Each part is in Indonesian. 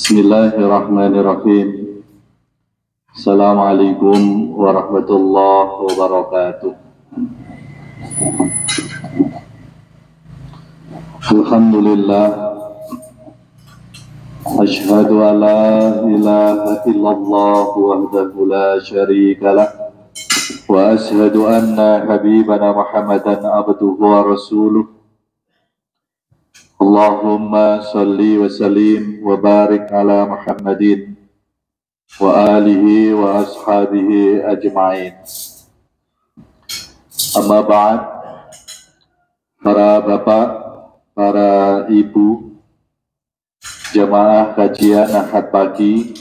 Bismillahirrahmanirrahim. Assalamualaikum warahmatullahi wabarakatuh. Alhamdulillah. Asyhadu an la ilaha illallah wahdahu la syarika lah. Wa asyhadu anna habibana Muhammadan abduhu wa rasuluh. Allahumma salli wa sallim wa barik ala Muhammadin wa alihi wa ashabihi ajma'in. Amma ba'd, para bapak, para ibu, jamaah kajian Ahad pagi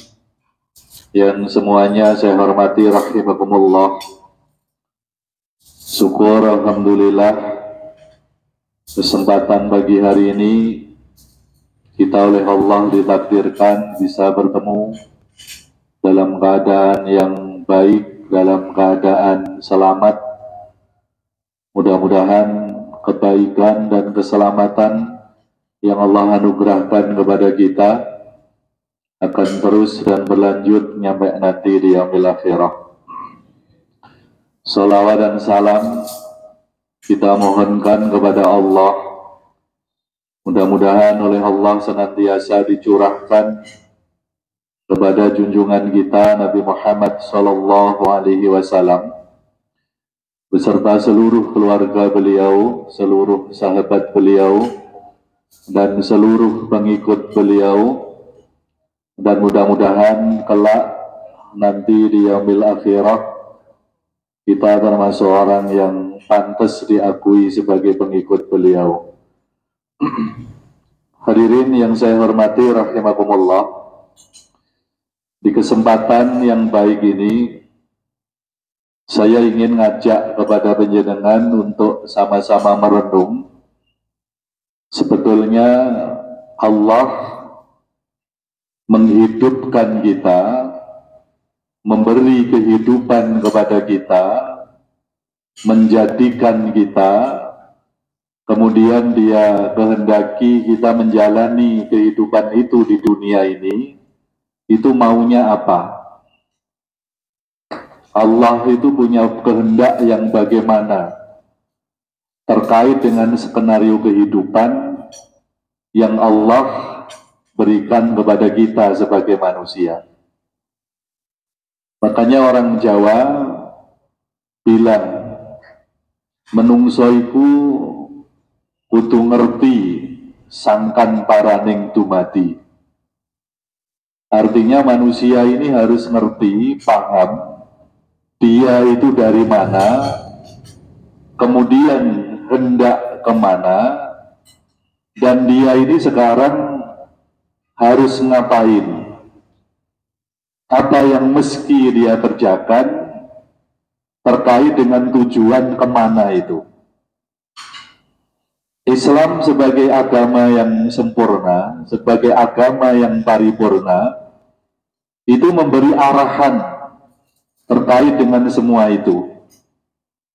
yang semuanya saya hormati rahimakumullah. Syukur alhamdulillah, kesempatan pagi hari ini kita oleh Allah ditakdirkan bisa bertemu dalam keadaan yang baik, dalam keadaan selamat. Mudah-mudahan kebaikan dan keselamatan yang Allah anugerahkan kepada kita akan terus dan berlanjut sampai nanti di yaumil akhirah. Salawat dan salam kita mohonkan kepada Allah, mudah-mudahan oleh Allah senantiasa dicurahkan kepada junjungan kita Nabi Muhammad SAW beserta seluruh keluarga beliau, seluruh sahabat beliau, dan seluruh pengikut beliau, dan mudah-mudahan kelak nanti di yaumil akhirah kita termasuk orang yang pantas diakui sebagai pengikut beliau. Hadirin yang saya hormati rahimakumullah, di kesempatan yang baik ini saya ingin ngajak kepada panjenengan untuk sama-sama merenung. Sebetulnya Allah menghidupkan kita, memberi kehidupan kepada kita, menjadikan kita, kemudian Dia kehendaki kita menjalani kehidupan itu di dunia ini. Itu maunya apa? Allah itu punya kehendak yang bagaimana terkait dengan skenario kehidupan yang Allah berikan kepada kita sebagai manusia. Makanya orang Jawa bilang, menungsoiku kudu ngerti sangkan paraning dumati. Artinya manusia ini harus ngerti, paham dia itu dari mana, kemudian hendak kemana, dan dia ini sekarang harus ngapain. Apa yang mesti dia kerjakan terkait dengan tujuan kemana itu. Islam sebagai agama yang sempurna, sebagai agama yang paripurna, itu memberi arahan terkait dengan semua itu.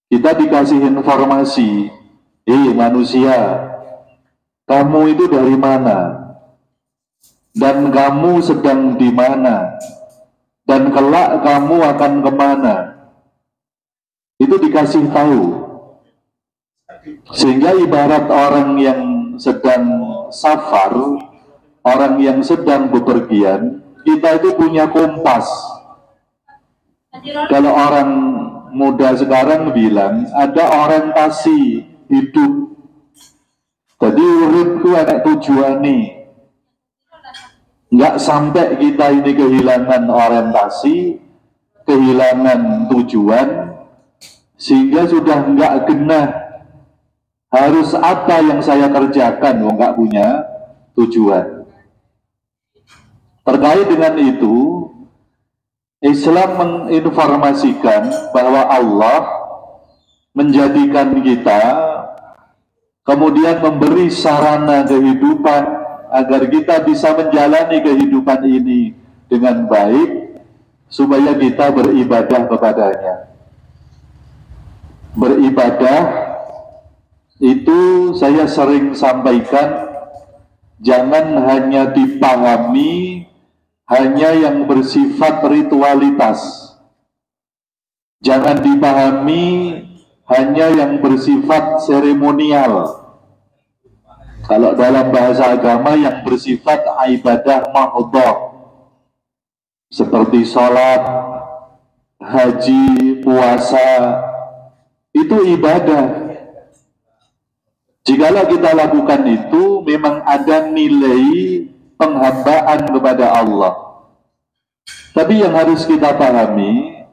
Kita dikasih informasi, manusia, kamu itu dari mana? Dan kamu sedang di mana? Dan kelak kamu akan kemana? Itu dikasih tahu. Sehingga ibarat orang yang sedang safar, orang yang sedang bepergian, kita itu punya kompas. Kalau orang muda sekarang bilang, ada orientasi hidup. Jadi uripku ada tujuan nih. Nggak sampai kita ini kehilangan orientasi, kehilangan tujuan, sehingga sudah nggak genah harus apa yang saya kerjakan, nggak punya tujuan. Terkait dengan itu, Islam menginformasikan bahwa Allah menjadikan kita, kemudian memberi sarana kehidupan agar kita bisa menjalani kehidupan ini dengan baik, supaya kita beribadah kepadanya. Beribadah itu saya sering sampaikan, jangan hanya dipahami hanya yang bersifat ritualitas. Jangan dipahami hanya yang bersifat seremonial. Kalau dalam bahasa agama yang bersifat ibadah mahdhah, seperti sholat, haji, puasa, itu ibadah. Jikalau kita lakukan itu, memang ada nilai penghambaan kepada Allah. Tapi yang harus kita pahami,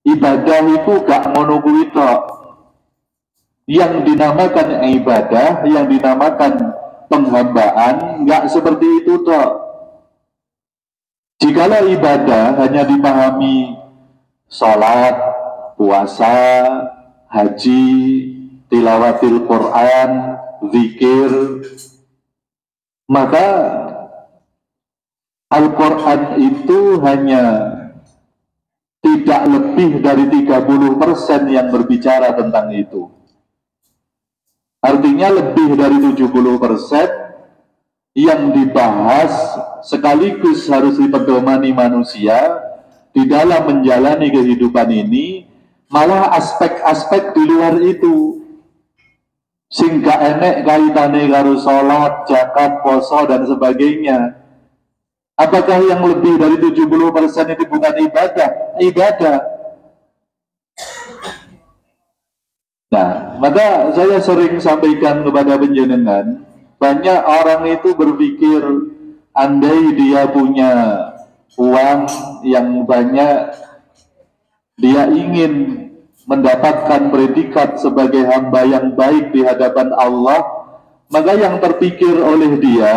ibadah itu gak monokuwi tok. Yang dinamakan ibadah, yang dinamakan penghambaan, gak seperti itu tok. Jikalau ibadah hanya dipahami sholat, puasa, haji, tilawatil Quran, zikir, maka Al-Quran itu hanya tidak lebih dari 30% yang berbicara tentang itu. Artinya lebih dari 70% yang dibahas sekaligus harus dipedomani manusia di dalam menjalani kehidupan ini, malah aspek-aspek di luar itu. Sing gak enek kaitane karo sholat, zakat, poso dan sebagainya. Apakah yang lebih dari 70% itu bukan ibadah? Ibadah. Nah, maka saya sering sampaikan kepada penjenengan, banyak orang itu berpikir andai dia punya uang yang banyak, dia ingin mendapatkan predikat sebagai hamba yang baik di hadapan Allah, maka yang terpikir oleh dia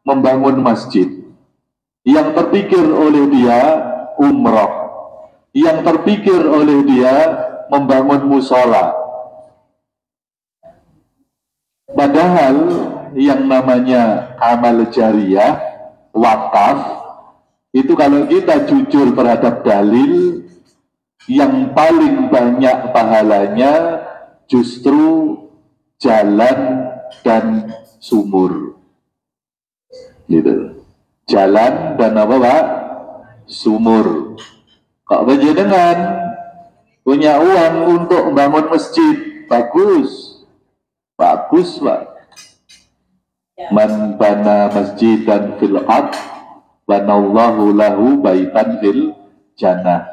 membangun masjid, yang terpikir oleh dia umroh, yang terpikir oleh dia membangun musola. Padahal yang namanya amal jariyah, wakaf, itu kalau kita jujur terhadap dalil, yang paling banyak pahalanya justru jalan dan sumur. Gitu. Jalan dan apa Pak? Sumur. Kok dengan punya uang untuk membangun masjid, bagus. Bagus Pak. Man bana masjidan fil ard, banallahu lahu baitan fil jannah.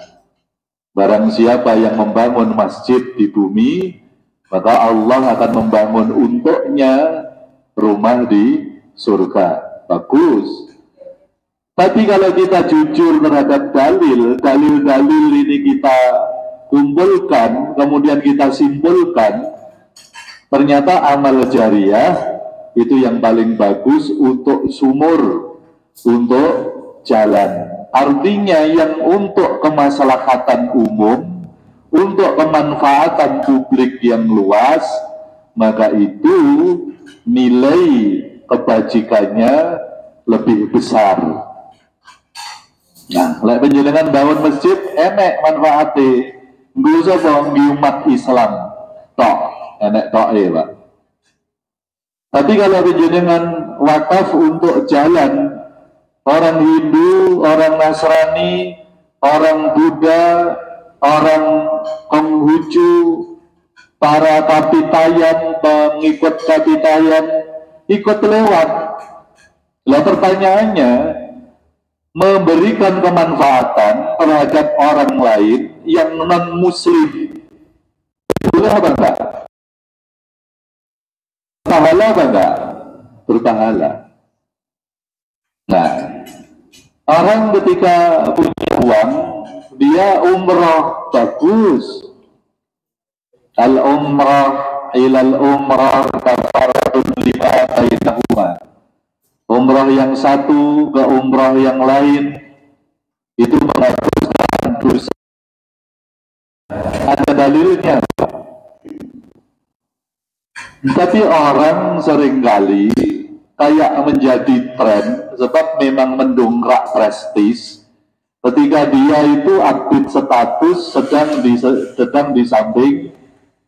Barang siapa yang membangun masjid di bumi, maka Allah akan membangun untuknya rumah di surga. Bagus. Tapi kalau kita jujur terhadap dalil-dalil ini kita kumpulkan, kemudian kita simpulkan, ternyata amal jariyah itu yang paling bagus untuk sumur, untuk jalan. Artinya yang untuk kemaslahatan umum, untuk kemanfaatan publik yang luas, maka itu nilai kebajikannya lebih besar. Nah, lek penjenengan bangun masjid enek manfaate. Nggo sapa umat Islam tok, enek toke, Pak. Tapi kalau penjenengan wakaf untuk jalan, orang Hindu, orang Nasrani, orang Buddha, orang Konghucu, para kapitayan, pengikut kapitayan, ikut lewat. Lah pertanyaannya, memberikan kemanfaatan terhadap orang lain yang non-muslim, boleh apa enggak? Berpahala apa enggak? Berpahala. Nah, orang ketika punya uang, dia umrah, bagus. Al-umrah ilal umrah kafaratun lima bainahuma. Umrah yang satu ke umrah yang lain itu menghapuskan dosa. Ada dalilnya. Tapi orang seringkali kayak menjadi tren, sebab memang mendongkrak prestis ketika dia itu update status sedang di samping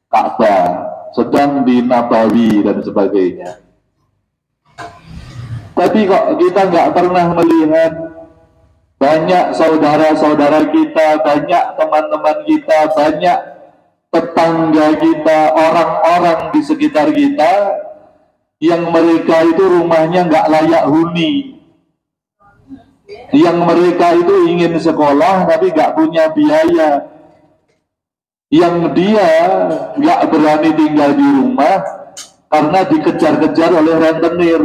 Ka'bah, sedang di Nabawi dan sebagainya. Tapi kok kita nggak pernah melihat banyak saudara-saudara kita, banyak teman-teman kita, banyak tetangga kita, orang-orang di sekitar kita yang mereka itu rumahnya nggak layak huni, yang mereka itu ingin sekolah tapi nggak punya biaya, yang dia nggak berani tinggal di rumah karena dikejar-kejar oleh rentenir.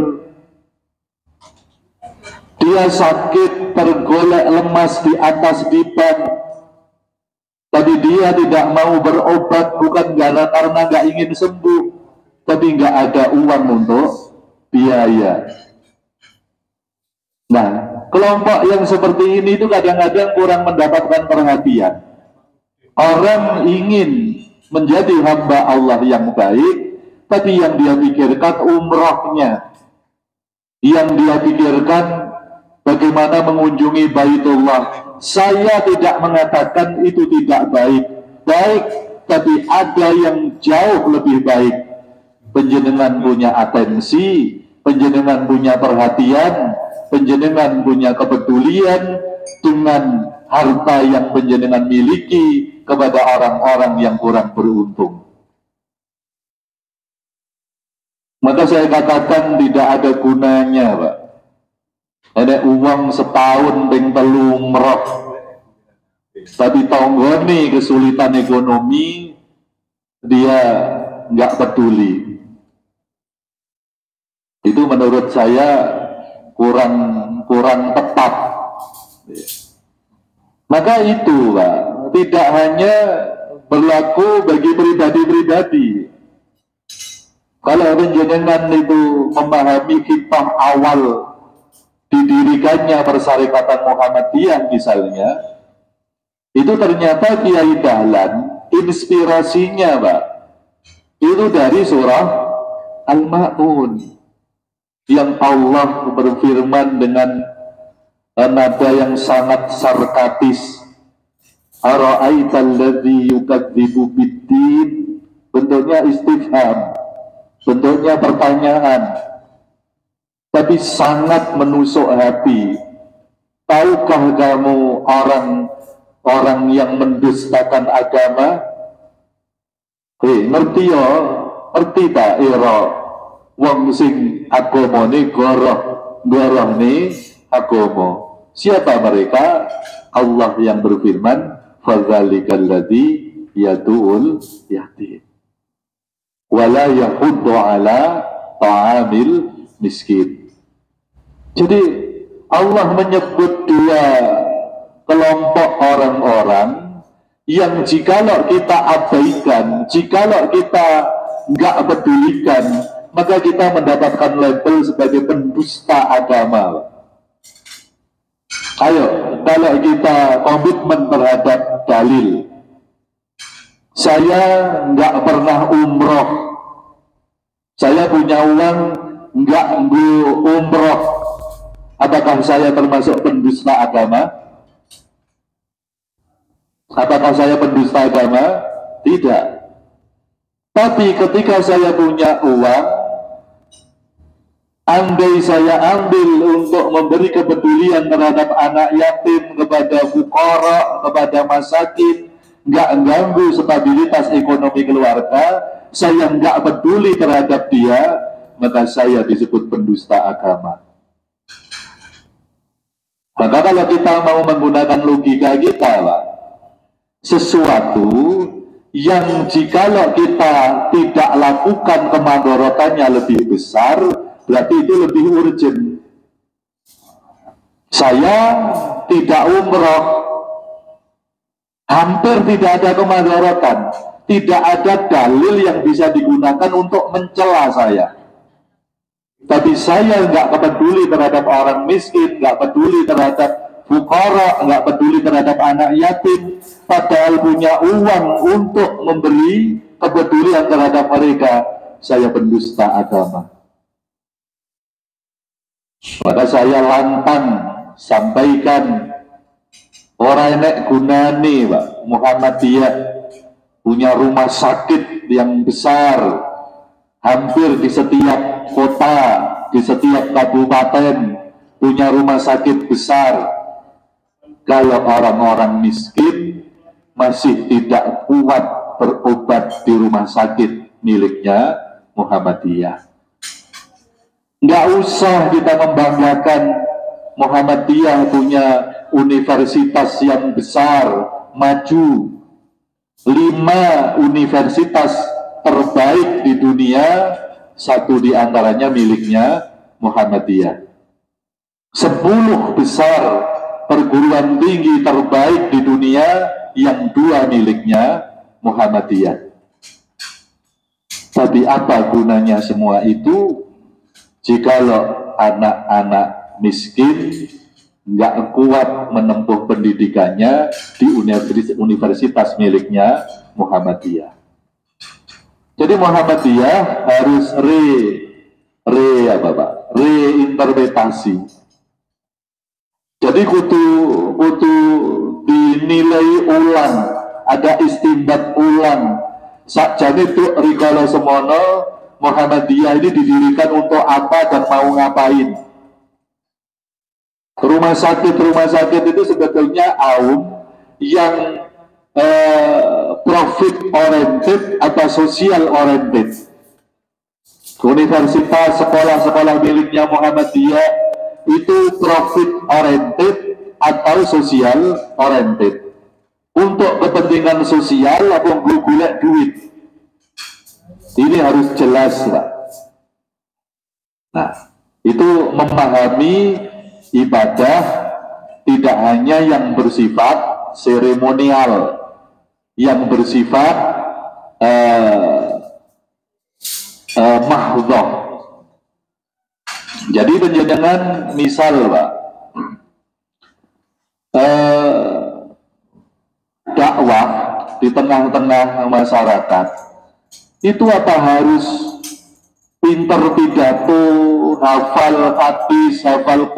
Dia sakit, tergolek lemas di atas dipan, tapi dia tidak mau berobat, bukan karena nggak ingin sembuh, tapi nggak ada uang untuk biaya. Nah, kelompok yang seperti ini itu kadang-kadang kurang mendapatkan perhatian. Orang ingin menjadi hamba Allah yang baik, tapi yang dia pikirkan umrohnya, yang dia pikirkan bagaimana mengunjungi Baitullah. Saya tidak mengatakan itu tidak baik, tapi ada yang jauh lebih baik. Penjenengan punya atensi, penjenengan punya perhatian, penjenengan punya kepedulian dengan harta yang penjenengan miliki kepada orang-orang yang kurang beruntung. Maka saya katakan tidak ada gunanya, Pak. Ada uang setahun ping telu umroh, tapi tanggane kesulitan ekonomi, dia nggak peduli. Itu menurut saya kurang tepat. Maka itu, Pak, tidak hanya berlaku bagi pribadi-pribadi. Kalau penjenengan itu memahami hikmah awal didirikannya Persyarikatan Muhammadiyah misalnya, itu ternyata Kiai Dahlan inspirasinya, Pak, itu dari surah Al-Ma'un yang Allah berfirman dengan nada yang sangat sarkastis, ara'aital ladzi yukadzibu biddin, bentuknya istifham, bentuknya pertanyaan, tapi sangat menusuk hati. Tahukah kamu orang yang mendustakan agama? Ngerti ya? Ngerti tak ira? Wong sing agamane goroh ni agama. Siapa mereka? Allah yang berfirman, fadzalikal ladzi yad'ul yatim wala yahuddu ala ta'amil miskin. Jadi Allah menyebut dua kelompok orang-orang yang jikalau kita abaikan, jikalau kita nggak pedulikan, maka kita mendapatkan label sebagai pendusta agama. Ayo, kalau kita komitmen terhadap dalil, saya nggak pernah umroh, saya punya uang nggak umroh, apakah saya termasuk pendusta agama? Apakah saya pendusta agama? Tidak. Tapi ketika saya punya uang, andai saya ambil untuk memberi kepedulian terhadap anak yatim, kepada fuqara, kepada masakin, nggak ganggu stabilitas ekonomi keluarga, saya nggak peduli terhadap dia, maka saya disebut pendusta agama. Maka kalau kita mau menggunakan logika kita, Pak, sesuatu yang jikalau kita tidak lakukan kemadaratannya lebih besar, berarti itu lebih urgent. Saya tidak umroh, hampir tidak ada kemadaratan, tidak ada dalil yang bisa digunakan untuk mencela saya. Tapi saya nggak peduli terhadap orang miskin, nggak peduli terhadap fuqara, nggak peduli terhadap anak yatim, padahal punya uang untuk memberi kepedulian terhadap mereka, saya pendusta agama. Maka saya lantang sampaikan, orang nek gunane, Pak, Muhammadiyah punya rumah sakit yang besar, hampir di setiap kota, di setiap kabupaten punya rumah sakit besar. Kalau orang-orang miskin masih tidak kuat berobat di rumah sakit miliknya Muhammadiyah. Nggak usah kita membanggakan Muhammadiyah punya universitas yang besar, maju. 5 universitas terbaik di dunia, 1 di antaranya miliknya Muhammadiyah. 10 besar perguruan tinggi terbaik di dunia, yang 2 miliknya Muhammadiyah. Tapi apa gunanya semua itu jikalau anak-anak miskin nggak kuat menempuh pendidikannya di universitas miliknya Muhammadiyah. Jadi Muhammadiyah harus reinterpretasi. Jadi kudu dinilai ulang, ada istinbat ulang. Sakjane itu rikala semono Muhammadiyah ini didirikan untuk apa dan mau ngapain. Rumah sakit itu sebetulnya yang profit oriented atau social oriented. Universitas, sekolah-sekolah miliknya Muhammadiyah itu profit oriented atau social oriented. Untuk kepentingan sosial atau golek duit. Ini harus jelas, Pak. Nah, itu memahami ibadah tidak hanya yang bersifat seremonial, yang bersifat mahdhah. Jadi penjenengan misal, Pak, dakwah di tengah-tengah masyarakat itu apa harus pinter pidato, hafal hadis, hafal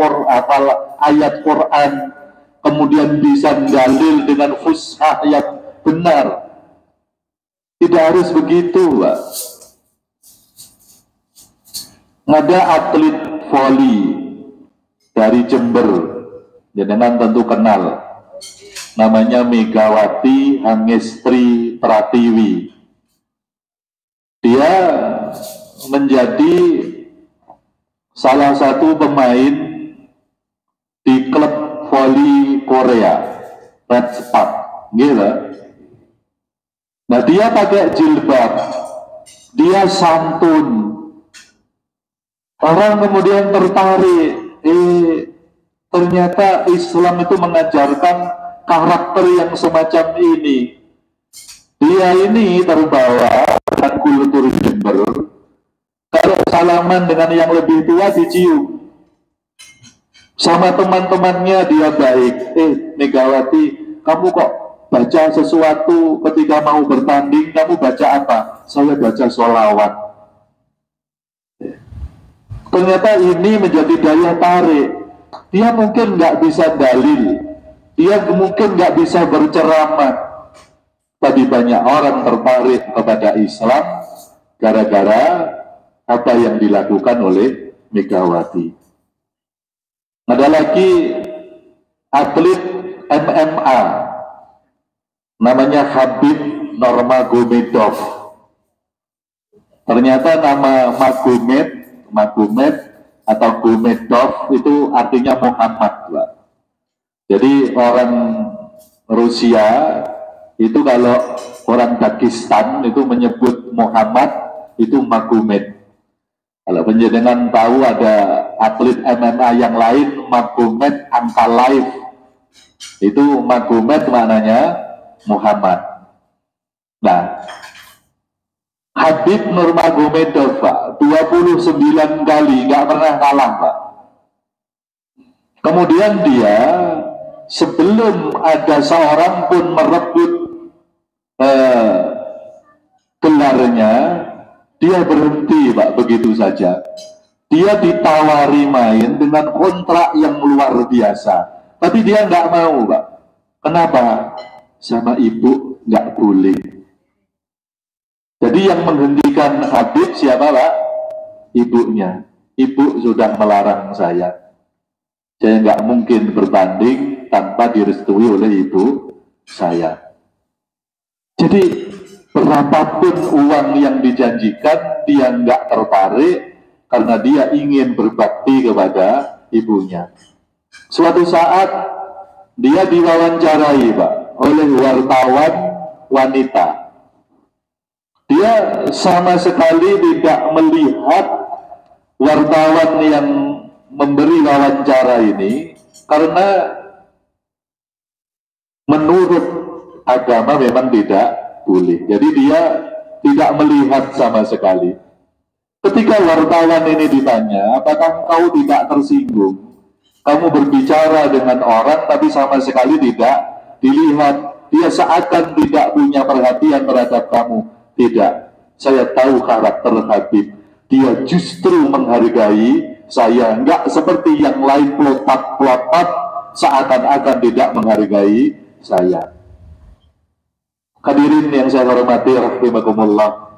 ayat Quran, kemudian bisa dalil dengan fushah yang benar? Tidak harus begitu, Pak. Ada atlet voli dari Jember, jenengan tentu kenal, namanya Megawati Hangestri Pratiwi. Dia menjadi salah satu pemain di klub voli Korea, Red Spark, gitu. Nah, dia pakai jilbab, dia santun. Orang kemudian tertarik, ternyata Islam itu mengajarkan karakter yang semacam ini. Dia ini terbawa dengan kultur Jember. Kalau salaman dengan yang lebih tua dicium. Sama teman-temannya dia baik. Megawati, kamu kok baca sesuatu ketika mau bertanding, kamu baca apa? Saya baca sholawat. Ternyata ini menjadi daya tarik. Dia mungkin nggak bisa dalil, dia mungkin nggak bisa berceramah, tapi banyak orang tertarik kepada Islam gara-gara apa yang dilakukan oleh Megawati. Ada lagi atlet MMA, namanya Khabib Nurmagomedov. Ternyata nama Magomed atau Gomedov itu artinya Muhammad, Pak. Jadi orang Rusia itu kalau orang Pakistan itu menyebut Muhammad itu Magomed. Kalau penjenengan tahu ada atlet MMA yang lain, Magomed Ankalaev, itu Magomed maknanya Muhammad. Nah, Khabib Nurmagomedov, Pak, 29 kali nggak pernah kalah, Pak. Kemudian dia sebelum ada seorang pun merebut gelarnya, dia berhenti, Pak, begitu saja. Dia ditawari main dengan kontrak yang luar biasa, tapi dia nggak mau, Pak. Kenapa? Sama ibu nggak boleh. Jadi yang menghentikan Khabib siapa, Pak? Ibunya. Ibu sudah melarang saya nggak mungkin bertanding tanpa direstui oleh ibu saya. Jadi berapapun uang yang dijanjikan, dia nggak tertarik karena dia ingin berbakti kepada ibunya. Suatu saat dia diwawancarai, Pak, oleh wartawan wanita. Dia sama sekali tidak melihat wartawan yang memberi wawancara ini, karena menurut agama memang tidak boleh. Jadi dia tidak melihat sama sekali. Ketika wartawan ini ditanya, apakah kau tidak tersinggung? Kamu berbicara dengan orang tapi sama sekali tidak dilihat. Dia seakan tidak punya perhatian terhadap kamu. Tidak. Saya tahu karakter Habib. Dia justru menghargai saya. Enggak seperti yang lain pelotak-pelotak seakan-akan tidak menghargai saya. Hadirin yang saya hormati rahimakumullah.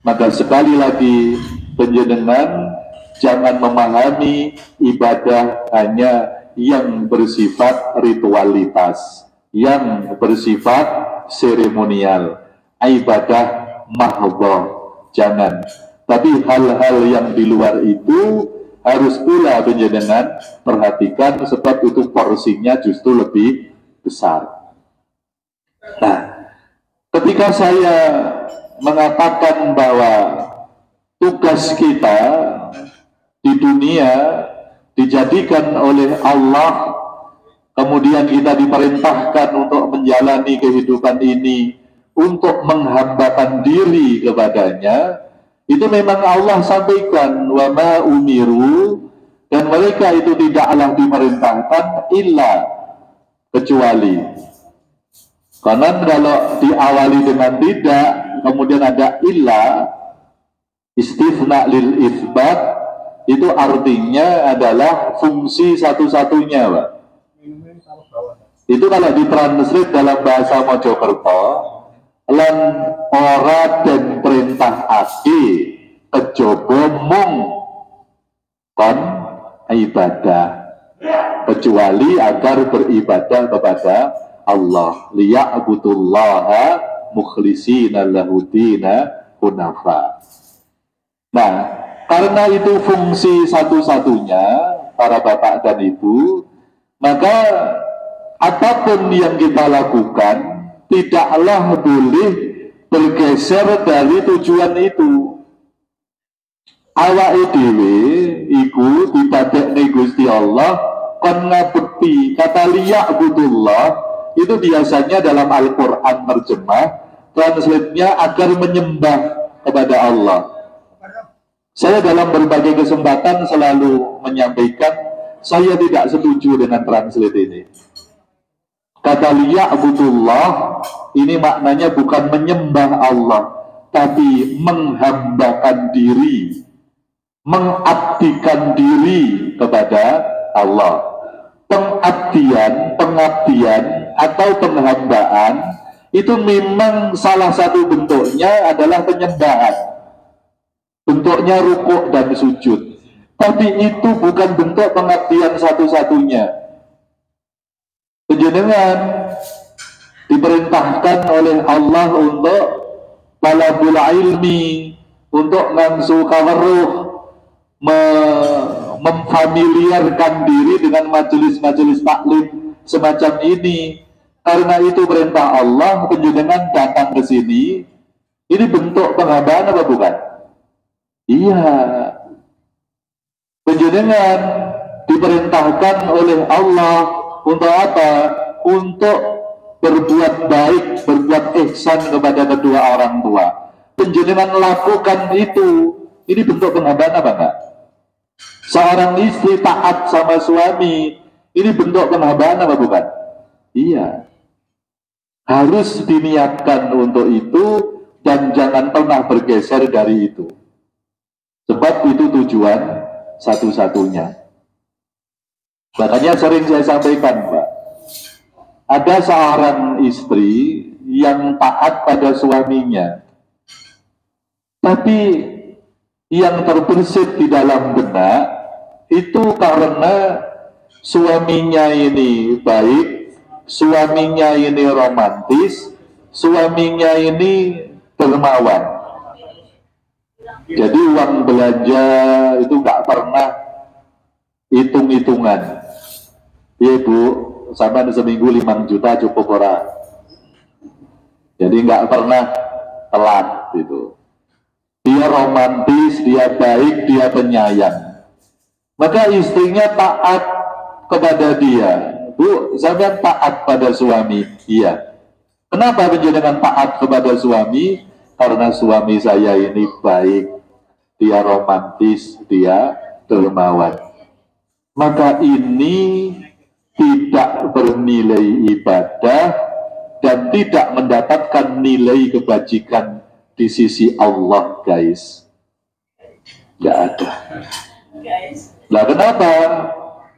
Maka sekali lagi panjenengan jangan memahami ibadah hanya yang bersifat ritualitas, yang bersifat seremonial, ibadah mahdhah, jangan. Tapi hal-hal yang di luar itu harus pula panjenengan perhatikan, sebab itu porsinya justru lebih besar. Nah, ketika saya mengatakan bahwa tugas kita di dunia dijadikan oleh Allah, kemudian kita diperintahkan untuk menjalani kehidupan ini untuk menghambakan diri kepadanya, itu memang Allah sampaikan, wa ma umiru, dan mereka itu tidaklah diperintahkan illa kecuali. Karena kalau diawali dengan tidak, kemudian ada illa, istifna lil isbat, itu artinya adalah fungsi satu-satunya, Pak. Itu kalau ditranslate dalam bahasa Mojokerto, lan ora dan perintah ati kejaba mung kon ibadah, kecuali agar beribadah kepada Allah, liya'budullaha mukhlishina lahudina hunafa. Nah, karena itu fungsi satu-satunya para bapak dan ibu, maka apapun yang kita lakukan tidaklah boleh bergeser dari tujuan itu. Awake dhewe iku didadekne Gusti Allah kon ngabekti. Kata liya'budullah itu biasanya dalam Al-Quran terjemah, translate-nya agar menyembah kepada Allah. Saya dalam berbagai kesempatan selalu menyampaikan, saya tidak setuju dengan translate ini. Kata liya'budullah ini maknanya bukan menyembah Allah, tapi menghambakan diri, mengabdikan diri kepada Allah. Pengabdian atau penghambaan itu memang salah satu bentuknya adalah penyembahan, bentuknya rukuk dan sujud, tapi itu bukan bentuk pengabdian satu-satunya. Panjenengan diperintahkan oleh Allah untuk talabul ilmi, untuk ngansu kaweruh, memfamiliarkan diri dengan majelis-majelis taklim semacam ini. Karena itu perintah Allah, panjenengan datang ke sini. Ini bentuk penghambaan apa bukan? Iya. Panjenengan diperintahkan oleh Allah untuk apa? Untuk berbuat baik, berbuat ihsan kepada kedua orang tua. Panjenengan lakukan itu. Ini bentuk penghambaan apa enggak? Seorang istri taat sama suami, ini bentuk penghambaan apa bukan? Iya. Harus diniatkan untuk itu dan jangan pernah bergeser dari itu. Sebab itu tujuan satu-satunya. Makanya sering saya sampaikan, Pak, ada seorang istri yang taat pada suaminya, tapi yang terbersit di dalam benak itu karena suaminya ini baik, suaminya ini romantis, suaminya ini dermawan. Jadi uang belanja itu nggak pernah hitung-hitungan. Iya Bu, sampai seminggu 5 juta cukup ora. Jadi nggak pernah telat gitu. Dia romantis, dia baik, dia penyayang. Maka istrinya taat kepada dia. Bu, sampean taat pada suami. Iya. Kenapa menjadikan taat kepada suami? Karena suami saya ini baik, dia romantis, dia dermawan. Maka ini tidak bernilai ibadah dan tidak mendapatkan nilai kebajikan di sisi Allah, guys. Nggak ada. Nah, kenapa?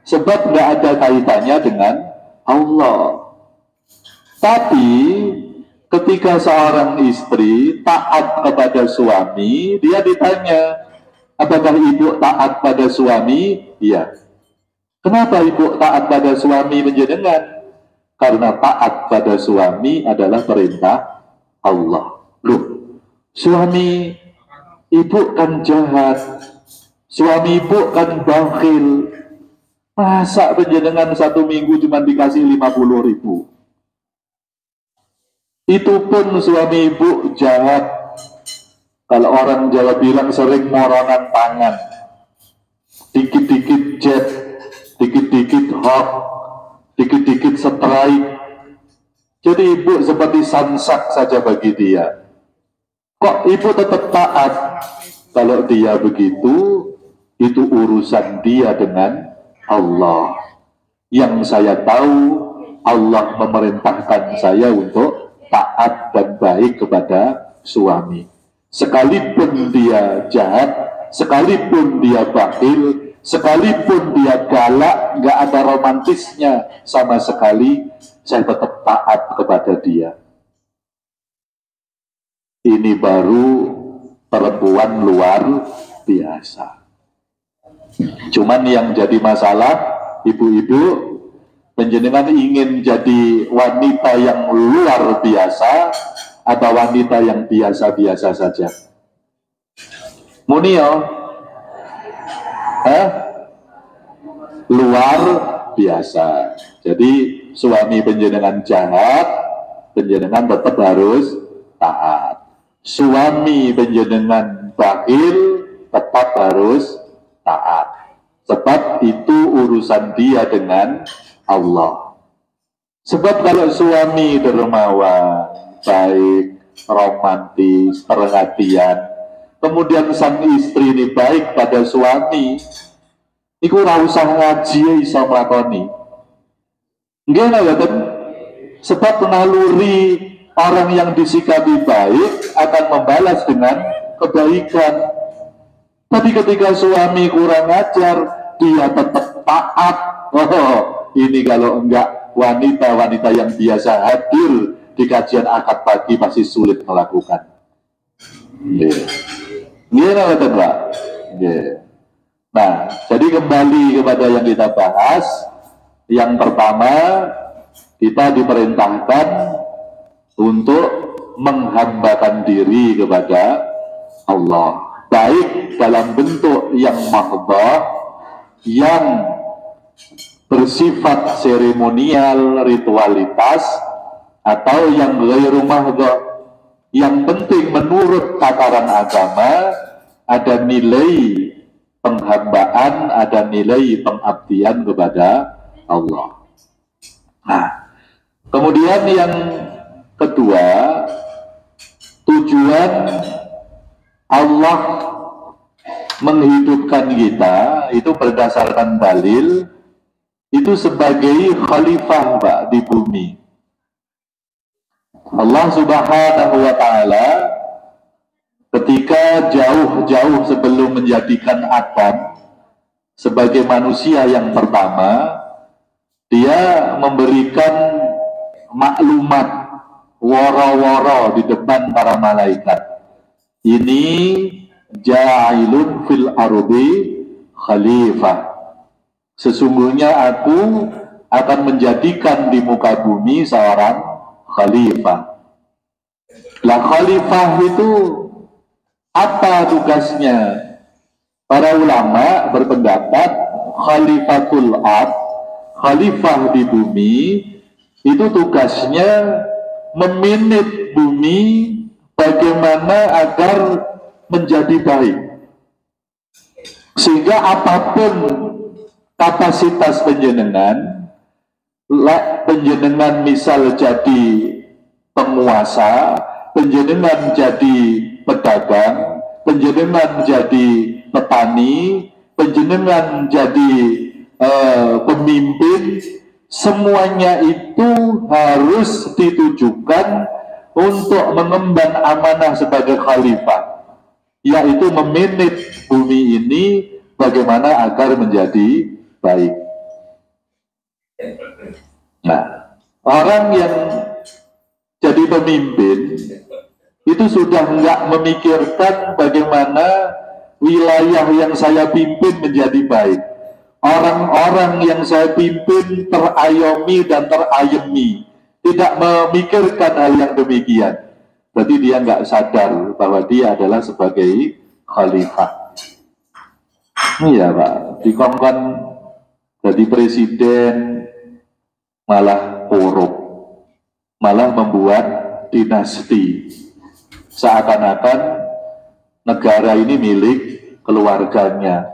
Sebab nggak ada kaitannya dengan Allah. Tapi ketika seorang istri taat kepada suami, dia ditanya, apakah ibu taat pada suami? Iya. Kenapa ibu taat pada suami menjenengan? Karena taat pada suami adalah perintah Allah. Loh, suami ibu kan jahat, suami ibu kan bakhil. Masa penjenengan 1 minggu cuma dikasih 50.000? Itu pun suami ibu jahat. Kalau orang Jawa bilang sering morongan tangan, dikit-dikit jet, dikit-dikit hot, dikit-dikit strike. Jadi ibu seperti samsak saja bagi dia. Kok ibu tetap taat? Kalau dia begitu, itu urusan dia dengan Allah. Yang saya tahu, Allah memerintahkan saya untuk taat dan baik kepada suami. Sekalipun dia jahat, sekalipun dia bakhil, sekalipun dia galak, nggak ada romantisnya sama sekali, saya tetap taat kepada dia. Ini baru perempuan luar biasa. Cuman yang jadi masalah, ibu-ibu, penjenengan ingin jadi wanita yang luar biasa atau wanita yang biasa-biasa saja? Munio, luar biasa. Jadi suami penjenengan jahat, penjenengan tetap harus taat. Suami penjenengan bakhil, tetap harus taat. Sebab itu urusan dia dengan Allah. Sebab kalau suami dermawan, baik, romantis, perhatian, kemudian sang istri ini baik pada suami, iku ora usah ngaji iso nglakoni. Nggih ngoten. Sebab naluri orang yang disikapi baik akan membalas dengan kebaikan. Tapi ketika suami kurang ajar, dia tetap taat. Oh, ini kalau enggak wanita-wanita yang biasa hadir di kajian akad pagi pasti sulit melakukan. Gimana betul Pak? Nah, jadi kembali kepada yang kita bahas. Yang pertama, kita diperintahkan untuk menghambakan diri kepada Allah, baik dalam bentuk yang mahdhah, yang bersifat seremonial, ritualitas, atau yang ghairu mahdhah. Yang penting menurut tataran agama ada nilai penghambaan, ada nilai pengabdian kepada Allah. Nah, kemudian yang kedua, tujuan Allah menghidupkan kita itu berdasarkan dalil, itu sebagai khalifah Pak di bumi. Allah Subhanahu wa ta'ala ketika jauh-jauh sebelum menjadikan Adam sebagai manusia yang pertama, dia memberikan maklumat woro-woro di depan para malaikat. Ini ja'ilun fil ardi khalifah. Sesungguhnya aku akan menjadikan di muka bumi seorang khalifah. Lah khalifah itu apa tugasnya? Para ulama berpendapat khalifatul ard, khalifah di bumi, itu tugasnya memanage bumi bagaimana agar menjadi baik. Sehingga apapun kapasitas penjenengan, penjenengan misal jadi penguasa, penjenengan jadi pedagang, penjenengan jadi petani, penjenengan jadi pemimpin, semuanya itu harus ditujukan untuk mengemban amanah sebagai khalifah, yaitu memanage bumi ini bagaimana agar menjadi baik. Nah, orang yang jadi pemimpin itu sudah nggak memikirkan bagaimana wilayah yang saya pimpin menjadi baik. Orang-orang yang saya pimpin terayomi dan terayemi, tidak memikirkan hal yang demikian. Berarti dia nggak sadar bahwa dia adalah sebagai khalifah. Iya Pak, dikongkon jadi presiden malah korup, malah membuat dinasti. Seakan-akan negara ini milik keluarganya.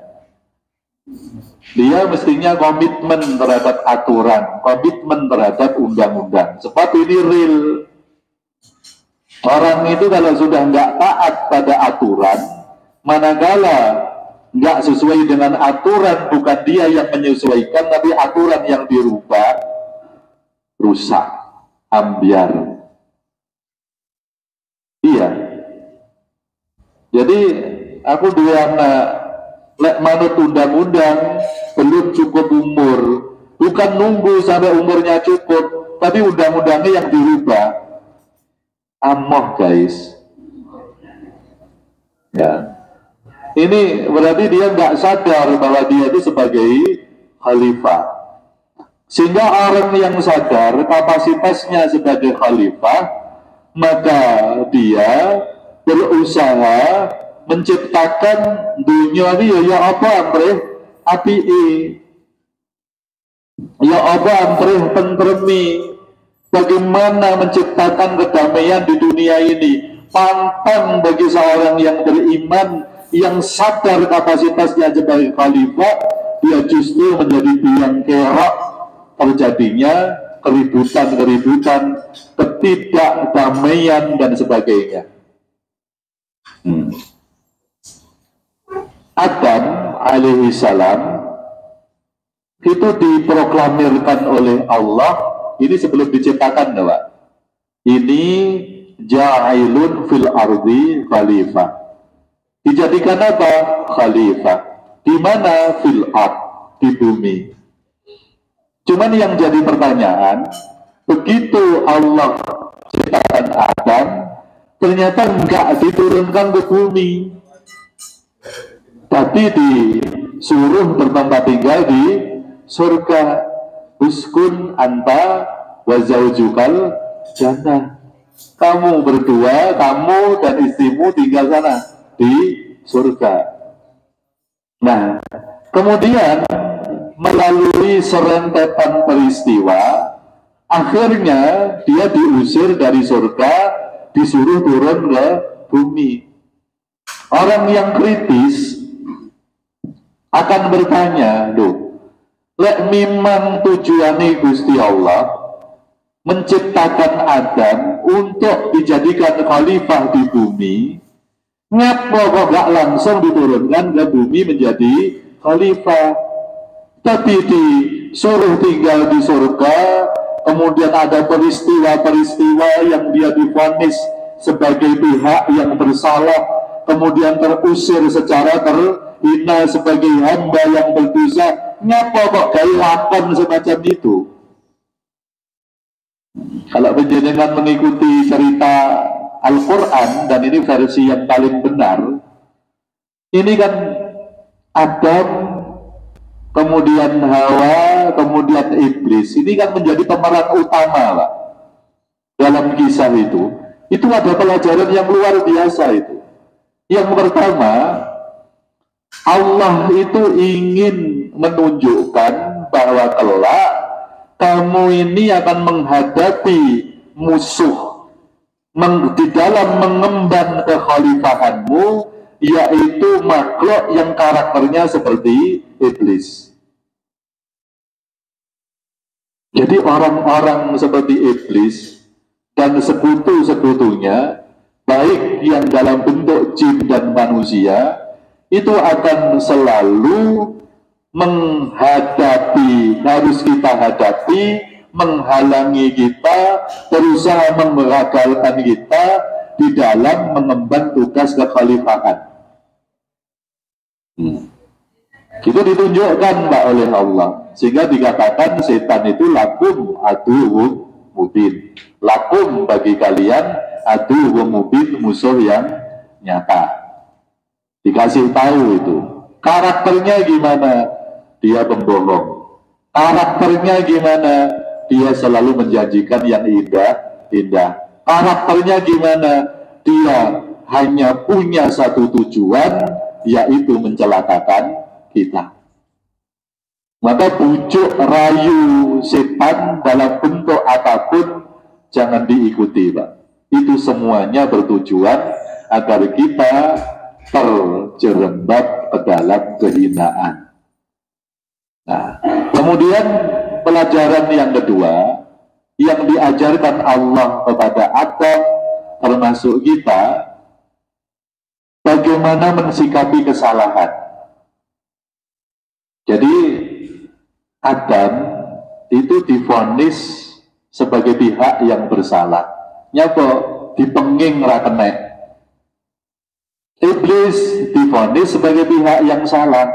Dia mestinya komitmen terhadap aturan, komitmen terhadap undang-undang. Sebab ini real. Orang itu kalau sudah nggak taat pada aturan, manakala nggak sesuai dengan aturan, bukan dia yang menyesuaikan, tapi aturan yang dirubah, rusak, ambiar. Iya. Jadi aku dua anak, lek manut undang-undang, belum cukup umur, bukan nunggu sampai umurnya cukup, tapi undang-undangnya yang dirubah. Amoh guys. Ya. Ini berarti dia nggak sadar bahwa dia itu sebagai khalifah. Sehingga orang yang sadar kapasitasnya sebagai khalifah, maka dia berusaha menciptakan dunia ini ya apa amrih api ya apa amrih tentremi, bagaimana menciptakan kedamaian di dunia ini. Pantang bagi seorang yang beriman, yang sadar kapasitasnya sebagai khalifah, dia justru menjadi biang kerok terjadinya keributan-keributan, ketidakdamaian dan sebagainya. Adam alaihi salam itu diproklamirkan oleh Allah ini sebelum diciptakan, Pak. Ini ja'ilun fil ardi khalifah. Dijadikan apa? Khalifah. Di mana? Fil ard, di bumi. Cuman yang jadi pertanyaan, begitu Allah ciptakan Adam, ternyata enggak diturunkan ke bumi, tapi disuruh bertempat tinggal di surga. Uskun anta wa zaujukal jannah. Kamu berdua, kamu dan istrimu tinggal sana di surga. Nah, kemudian melalui serentetan peristiwa, akhirnya dia diusir dari surga, disuruh turun ke bumi. Orang yang kritis akan bertanya, loh, lek memang tujuannya Gusti Allah menciptakan Adam untuk dijadikan khalifah di bumi, ngapa kok gak langsung diturunkan ke bumi menjadi khalifah? Tapi disuruh tinggal di surga, kemudian ada peristiwa-peristiwa yang dia divonis sebagai pihak yang bersalah, kemudian terusir secara terhina sebagai hamba yang berdosa. Ngapa kok gaya lakon semacam itu? Kalau penjenengan mengikuti cerita Al-Quran, dan ini versi yang paling benar, ini kan Adam kemudian Hawa, kemudian iblis. Ini kan menjadi pemeran utama, Pak, dalam kisah itu. Itu ada pelajaran yang luar biasa itu. Yang pertama, Allah itu ingin menunjukkan bahwa kelak kamu ini akan menghadapi musuh di dalam mengemban kekhalifahanmu, yaitu makhluk yang karakternya seperti iblis. Jadi orang-orang seperti iblis dan sekutu-sekutunya, baik yang dalam bentuk jin dan manusia, itu akan selalu menghadapi, harus kita hadapi, menghalangi kita, berusaha menggagalkan kita di dalam mengemban tugas kekhalifahan. Itu ditunjukkan, Mbak, oleh Allah, sehingga dikatakan setan itu lakum aduwwum mubin. Lakum bagi kalian, aduwwum mubin, musuh yang nyata. Dikasih tahu itu karakternya gimana, dia pembohong. Karakternya gimana, dia selalu menjanjikan yang indah-indah. Karakternya gimana, dia hanya punya satu tujuan, yaitu mencelakakan kita. Maka bujuk rayu setan dalam bentuk apapun jangan diikuti, Pak. Itu semuanya bertujuan agar kita terjerembab ke dalam kehinaan. Nah, kemudian pelajaran yang kedua yang diajarkan Allah kepada Adam termasuk kita, bagaimana mensikapi kesalahan. Jadi Adam itu divonis sebagai pihak yang bersalah. Nyapa dipenging ra kenek. Iblis divonis sebagai pihak yang salah.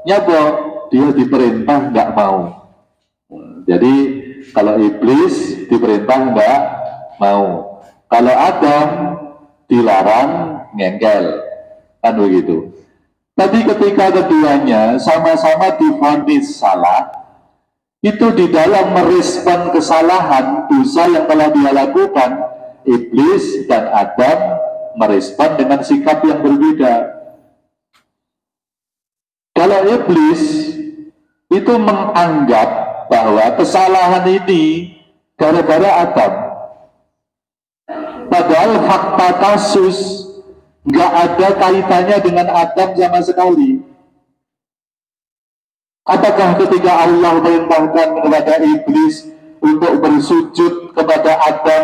Nyapa dia diperintah nggak mau. Jadi kalau iblis diperintah nggak mau, kalau Adam dilarang ngengkel, kan begitu. Tapi ketika keduanya sama-sama divonis salah, itu di dalam merespon kesalahan dosa yang telah dia lakukan, iblis dan Adam merespon dengan sikap yang berbeda. Kalau iblis itu menganggap bahwa kesalahan ini gara-gara Adam, padahal fakta kasus nggak ada kaitannya dengan Adam sama sekali. Apakah ketika Allah perintahkan kepada iblis untuk bersujud kepada Adam,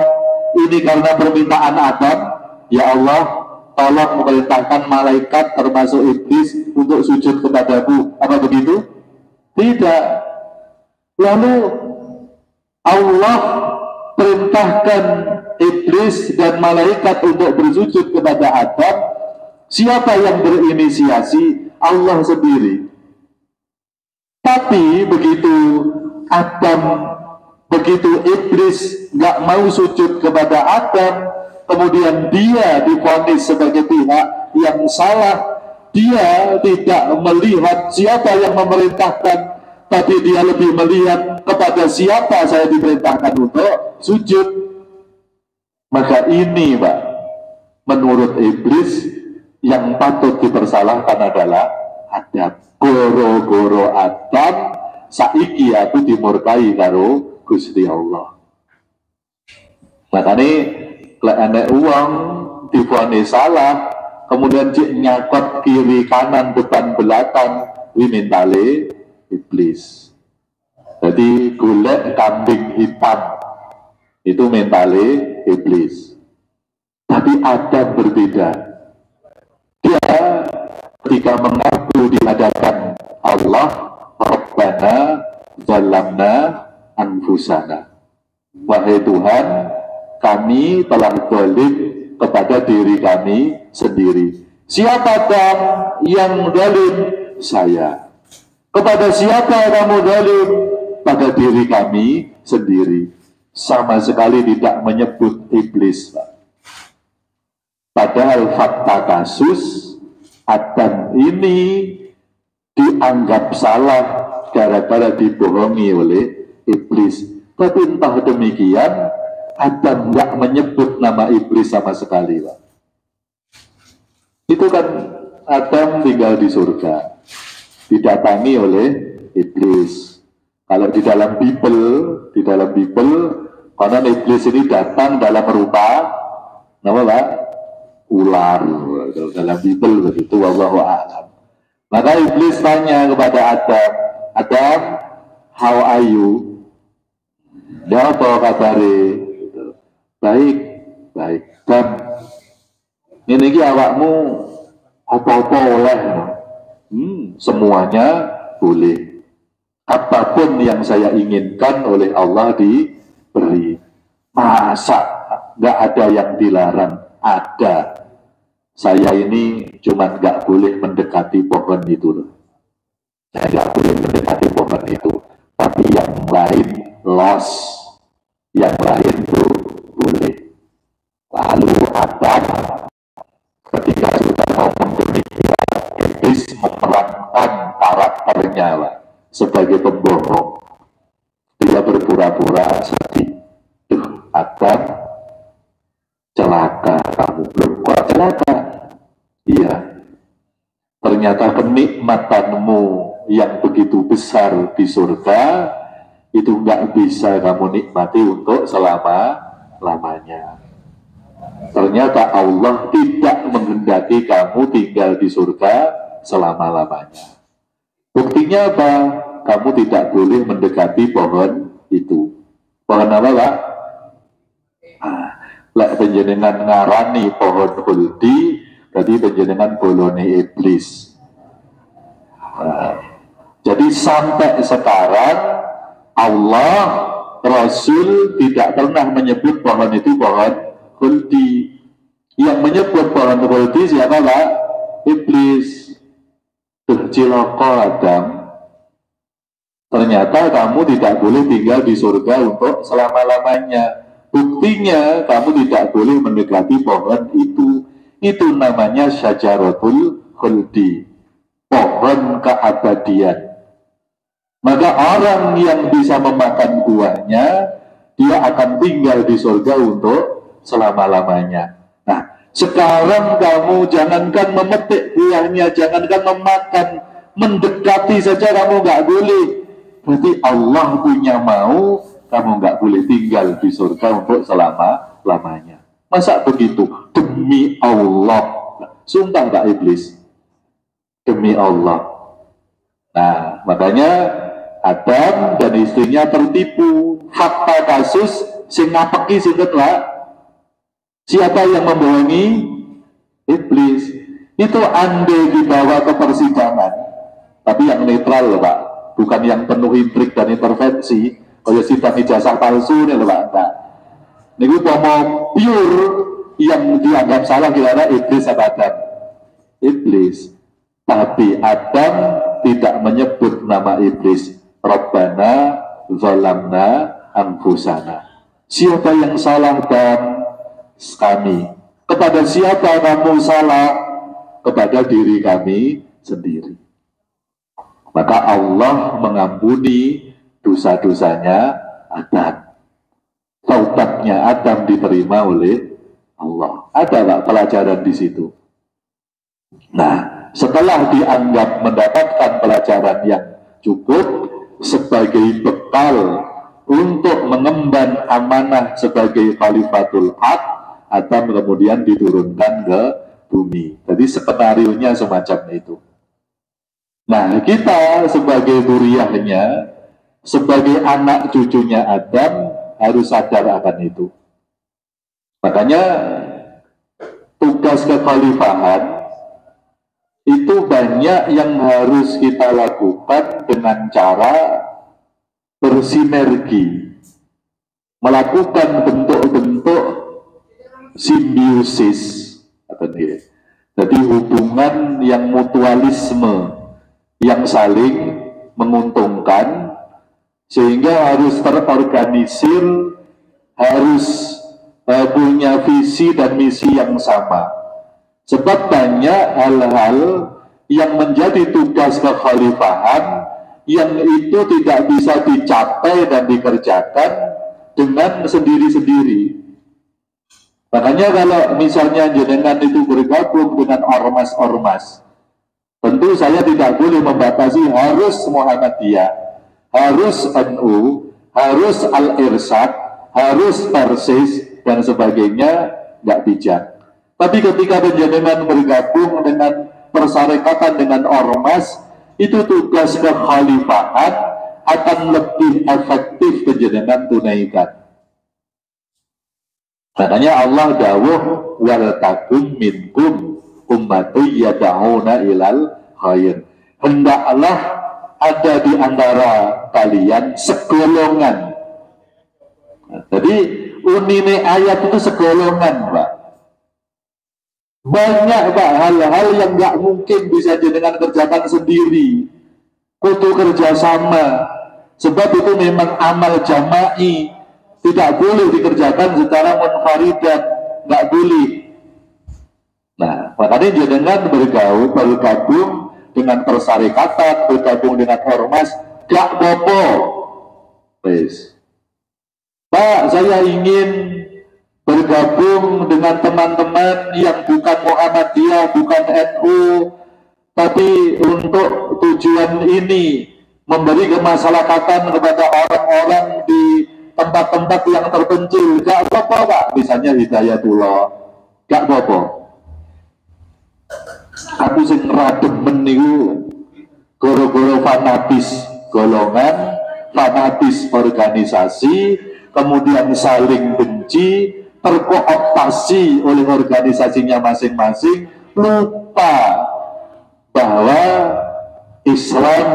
ini karena permintaan Adam? Ya Allah, tolong memerintahkan malaikat termasuk iblis untuk sujud kepadaku. Apa begitu? Tidak. Lalu Allah perintahkan iblis dan malaikat untuk bersujud kepada Adam. Siapa yang berinisiasi? Allah sendiri. Tapi begitu Adam, begitu iblis nggak mau sujud kepada Adam, kemudian dia divonis sebagai pihak yang salah, dia tidak melihat siapa yang memerintahkan, tapi dia lebih melihat kepada siapa saya diperintahkan untuk sujud. Maka ini, Pak, menurut iblis yang patut dipersalahkan adalah Adam. Goro-goro Adam saiki aku dimurkai karo Gusti Allah. Makanya lek enek uang divonis salah, kemudian cik nyakot kiri kanan depan belakang, wi mentale iblis. Jadi golek kambing hitam itu mentale iblis. Tapi Adam berbeda. Dia ketika mengaku di hadapan Allah, Rabbana zalamna anfusana. Wahai Tuhan, kami telah zalim kepada diri kami sendiri. Siapakah yang zalim? Saya. Kepada siapa kamu zalim? Pada diri kami sendiri. Sama sekali tidak menyebut iblis, Pak. Padahal fakta kasus Adam ini dianggap salah gara-gara dibohongi oleh iblis. Tapi entah demikian, Adam nggak menyebut nama iblis sama sekali, Pak. Itu kan Adam tinggal di surga, didatangi oleh iblis. Kalau di dalam Bible, karena iblis ini datang dalam rupa nama Pak? Ular. Dalam Bible begitu, wallahu a'lam. Maka iblis tanya kepada Adam, Adam, how are you? Ya apa kabare? Baik, baik. Dan ini awakmu apa-apa oleh? Semuanya boleh. Apapun yang saya inginkan oleh Allah diberi. Masa nggak ada yang dilarang? Ada. Saya ini cuma nggak boleh mendekati pohon itu loh. Saya nggak boleh mendekati pohon itu. Tapi yang lain loss, yang lain tuh boleh. Lalu Adam ketika sudah ngomong demikian, iblis memerankan karakternya lah, sebagai pembohong. Dia berpura-pura sedih. Adam, celaka kamu. Belum kok celaka? Iya. Ternyata kenikmatanmu yang begitu besar di surga itu nggak bisa kamu nikmati untuk selama-lamanya. Ternyata Allah tidak menghendaki kamu tinggal di surga selama-lamanya. Buktinya apa? Kamu tidak boleh mendekati pohon itu. Pohon apa, Pak? Lek penjenengan ngarani pohon khuldi, berarti penjenengan bolone iblis. Jadi sampai sekarang Allah, Rasul tidak pernah menyebut pohon itu pohon khuldi. Yang menyebut pohon khuldi siapa, Pak? Iblis. Cilaka Adam. Ternyata kamu tidak boleh tinggal di surga untuk selama-lamanya. Buktinya kamu tidak boleh mendekati pohon itu. Itu namanya syajaratul khuldi, pohon keabadian. Maka orang yang bisa memakan buahnya, dia akan tinggal di surga untuk selama-lamanya. Nah, sekarang kamu jangankan memetik buahnya, jangankan memakan, mendekati saja kamu nggak boleh. Berarti Allah punya mau, kamu nggak boleh tinggal di surga untuk selama-lamanya. Masa begitu? Demi Allah. Sumpah Pak Iblis. Demi Allah. Nah, makanya Adam dan istrinya tertipu. Fakta kasus sing ngapeki sinten, Pak? Siapa yang membohongi? Iblis. Itu andai dibawa ke persidangan, tapi yang netral loh, Pak, bukan yang penuh intrik dan intervensi. Kalau sidang ijazah palsu nih loh, Pak. Nah, ini mau pure yang dianggap salah kira-kira iblis atau Adam? Iblis. Tapi Adam tidak menyebut nama iblis. Rabbana zalamna anfusana. Siapa yang salah? Dan kami. Kepada siapa kamu salah? Kepada diri kami sendiri. Maka Allah mengampuni dosa-dosanya Adam. Taubatnya Adam diterima oleh Allah. Ada nggak pelajaran di situ? Nah, setelah dianggap mendapatkan pelajaran yang cukup sebagai bekal untuk mengemban amanah sebagai khalifatul haq, Adam kemudian diturunkan ke bumi. Jadi skenario-nya semacam itu. Nah, kita sebagai duriyahnya, sebagai anak cucunya Adam, harus sadar akan itu. Makanya tugas kekhalifahan itu banyak yang harus kita lakukan dengan cara bersinergi, melakukan bentuk-bentuk simbiosis. Jadi hubungan yang mutualisme, yang saling menguntungkan, sehingga harus terorganisir, harus punya visi dan misi yang sama. Sebab banyak hal-hal yang menjadi tugas kekhalifahan yang itu tidak bisa dicapai dan dikerjakan dengan sendiri-sendiri. Makanya kalau misalnya jenengan itu bergabung dengan ormas-ormas, tentu saya tidak boleh membatasi harus Muhammadiyah, harus NU, harus Al-Irsyad, harus Persis, dan sebagainya, nggak bijak. Tapi ketika jenengan bergabung dengan persyarikatan dengan ormas, itu tugas kekhalifahan akan lebih efektif jenengan tunaikan. Makanya Allah dawuh wal takum minkum ummatu yad'una ilal khair. Hendaklah ada di antara kalian segolongan. Jadi unine ayat itu segolongan, Pak. Banyak, Pak, hal-hal yang nggak mungkin bisa jenengan kerjakan sendiri. Kudu kerjasama. Sebab itu memang amal jama'i, tidak boleh dikerjakan secara munfaridan, nggak boleh. Nah, makanya jenengan bergabung dengan persyarikatan, bergabung dengan ormas, gak bopo. Wes, Pak, saya ingin bergabung dengan teman-teman yang bukan Muhammadiyah, bukan NU, tapi untuk tujuan ini, memberi kemasyarakatan kepada orang-orang di tempat-tempat yang terpencil, gak apa-apa, Pak. Misalnya Hidayatullah, gak apa-apa. Aku sing rademen niku goro-goro fanatis golongan, fanatis organisasi, kemudian saling benci, terkooptasi oleh organisasinya masing-masing, lupa bahwa Islam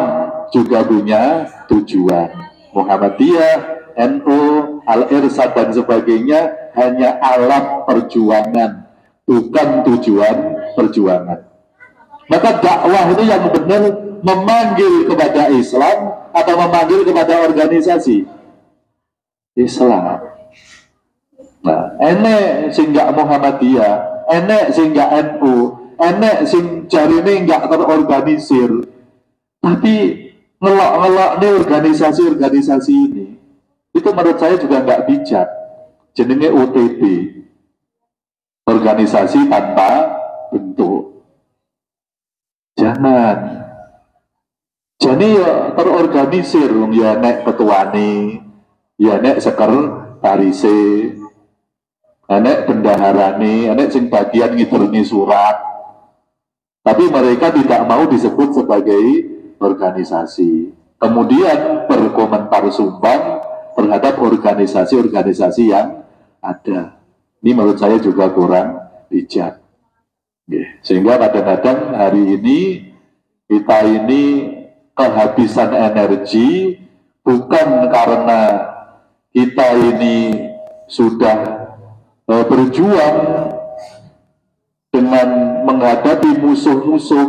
juga punya tujuan. Muhammadiyah, NU, Al-Irsyad dan sebagainya hanya alat perjuangan, bukan tujuan perjuangan. Maka dakwah itu yang benar memanggil kepada Islam atau memanggil kepada organisasi Islam. Nah, enek sing gak Muhammadiyah, enek sing gak NU, enek sing jarine gak terorganisir, tapi ngelok-ngelok nih organisasi-organisasi ini, itu menurut saya juga nggak bijak. Jenenge OTB, organisasi tanpa bentuk. Jangan. Jadi ya terorganisir, ya nek ketuane, ya nek sekretarise, nek bendaharane, nek sing bagian ngidurungi surat. Tapi mereka tidak mau disebut sebagai organisasi. Kemudian berkomentar sumbang terhadap organisasi-organisasi yang ada. Ini menurut saya juga kurang bijak. Sehingga kadang-kadang hari ini kita ini kehabisan energi bukan karena kita ini sudah berjuang dengan menghadapi musuh-musuh,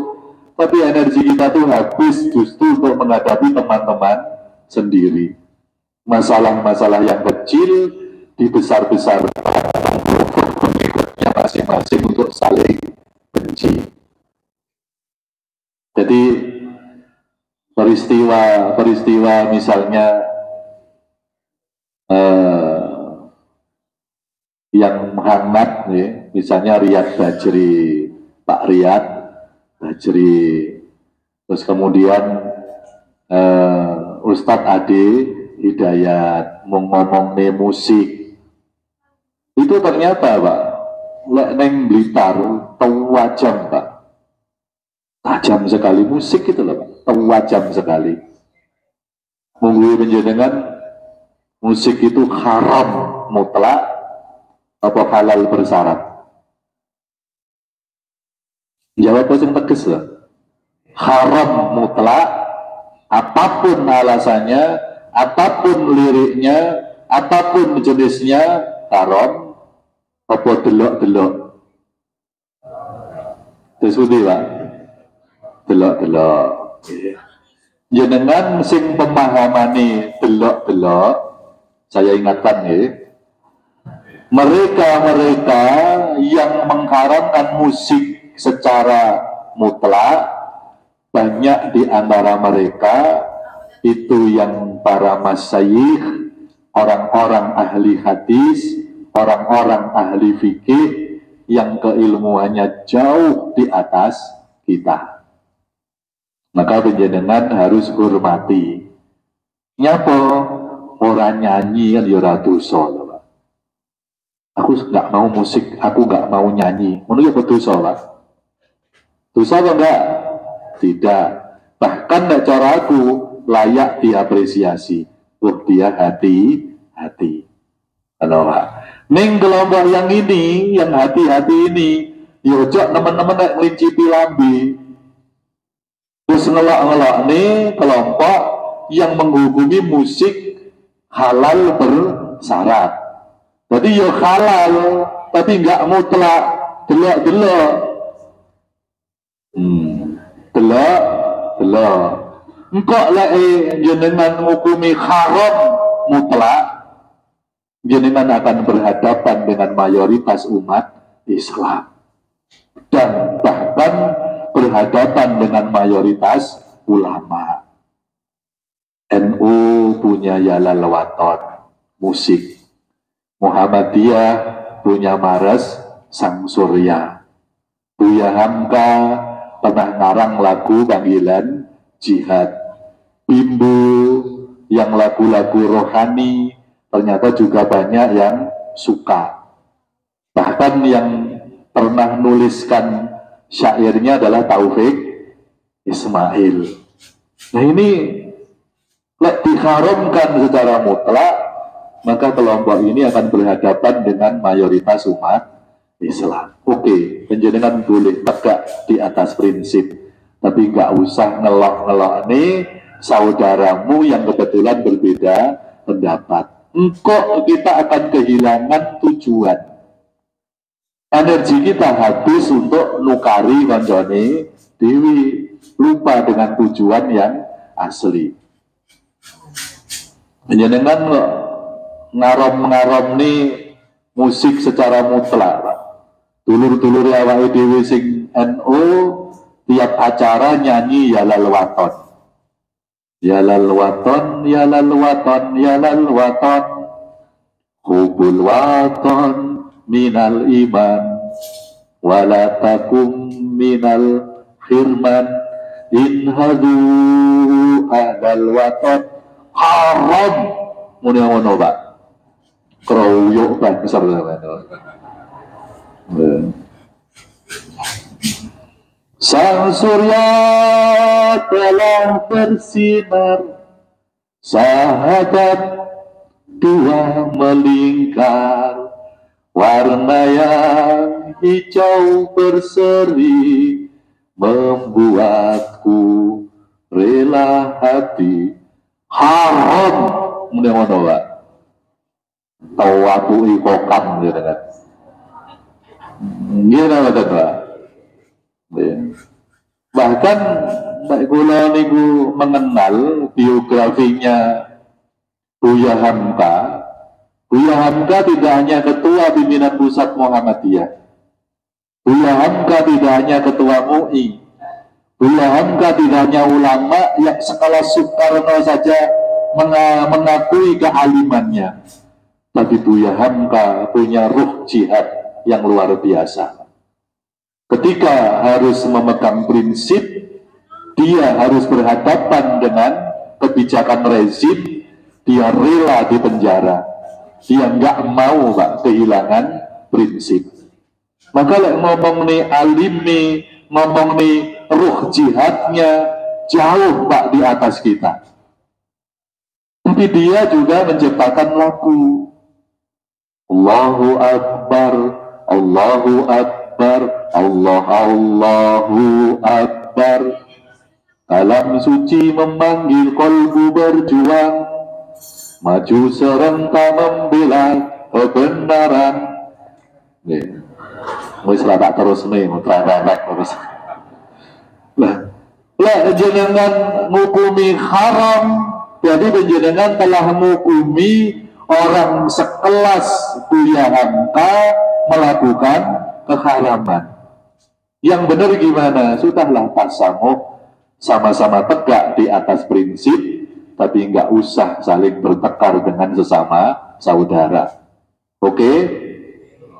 tapi energi kita tuh habis justru untuk menghadapi teman-teman sendiri. Masalah-masalah yang kecil dibesar-besarkan pengikutnya masing-masing untuk saling benci. Jadi peristiwa misalnya yang hangat, ya, misalnya Riyad Bajri, Pak Riyad Bajri, terus kemudian Ustadz Ade Hidayat ngomong nih musik, itu ternyata, Pak, neng Blitar tajam, Pak, tajam sekali musik itu loh, Pak, tajam sekali. Mungkin menjadikan musik itu haram mutlak apa halal bersyarat? Jawab yang tegas lah. Haram mutlak, apapun alasannya, apapun liriknya, apapun jenisnya, haram. Apa delok-delok? Terus Pak, delok-delok. Jenengan sing pemahamani delok-delok, saya ingatkan ya, mereka-mereka yang mengharamkan musik secara mutlak, banyak di antara mereka itu yang para masyayikh, orang-orang ahli hadis, orang-orang ahli fikih yang keilmuannya jauh di atas kita. Maka panjenengan harus hormati. Nyapa orang nyanyi kan ya ora dosa. Aku nggak mau musik, aku nggak mau nyanyi. Menurut ya dosa, Pak. Dosa apa enggak? Tidak. Bahkan nek cara aku layak diapresiasi. Oh, dia hati-hati. Halo, Pak. Ning kelompok yang ini, yang hati-hati ini, yojok teman-teman nek nglincipi lambe. Terus ngelok-ngelok nih kelompok yang menghubungi musik halal bersyarat. Jadi ya halal, tapi enggak mutlak. Delok-delok. Delok. Engkok lek jenengan ngukumi haram mutlak, jenengan akan berhadapan dengan mayoritas umat Islam dan bahkan berhadapan dengan mayoritas ulama. NU punya Yalal Waton musik, Muhammadiyah punya Maras Sang Surya, Buya Hamka pernah ngarang lagu panggilan jihad, Bimbo yang lagu-lagu rohani ternyata juga banyak yang suka. Bahkan yang pernah nuliskan syairnya adalah Taufik Ismail. Nah ini lek diharamkan secara mutlak, maka kelompok ini akan berhadapan dengan mayoritas umat Islam. Oke, panjenengan boleh tegak di atas prinsip, tapi nggak usah ngelok-ngelok nih saudaramu yang kebetulan berbeda pendapat. Engkau kita akan kehilangan tujuan. Energi kita habis untuk nukari konjone dewi, lupa dengan tujuan yang asli. Panjenengan ngarom-ngarom nih musik secara mutlak, Pak. Dulur-dulur awake dhewe sing NU tiap acara nyanyi Yalal Waton. Yalal Waton, Yalal Waton, Yalal Waton. Hubul waton minal iman wala takum minal firman in hadu ahlal waton haram muni ngono, Pak. Kroyok besar Sang surya telah bersinar, sahabat dua melingkar, warna yang hijau berseri membuatku rela hati. Haram muni ngono, Pak. Tawabu ikokam gitu kan. Gimana Pak? Bahkan Mbak Kula niku mengenal biografinya Buya Hamka. Buya Hamka tidak hanya ketua pimpinan pusat Muhammadiyah. Buya Hamka tidak hanya ketua MUI. Buya Hamka tidak hanya ulama yang sekelas Soekarno saja mengakui kealimannya. Tapi Buya Hamka punya ruh jihad yang luar biasa. Ketika harus memegang prinsip, dia harus berhadapan dengan kebijakan rezim, dia rela di penjara. Dia nggak mau, Pak, kehilangan prinsip. Maka ngomong nih alim nih, ngomong nih ruh jihadnya jauh, Pak, di atas kita. Tapi dia juga menciptakan lagu Allahu Akbar, Allahu Akbar, Allahu Akbar. Kalam suci memanggil kolbu berjuang, maju serentak membela kebenaran. Nih, wis lah tak terus nih, mutlak terus. Lah, jenengan ngukumi haram, jadi jenengan telah ngukumi orang sekelas Buya Hamka melakukan keharaman. Yang benar gimana? Sudahlah tasamuh, sama-sama tegak di atas prinsip, tapi nggak usah saling bertekar dengan sesama saudara. Oke?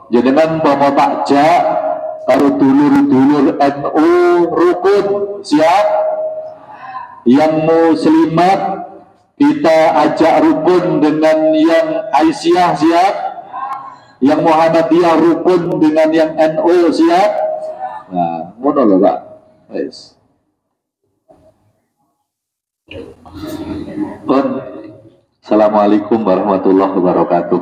Jangan mau takjak kalau dulur-dulur NU rukun, siap? Yang muslimat kita ajak rukun dengan yang Aisyah, siap? Yang Muhammadiyah rukun dengan yang NU, siap? Nah, ngono lho Pak. Yes. Assalamualaikum warahmatullahi wabarakatuh.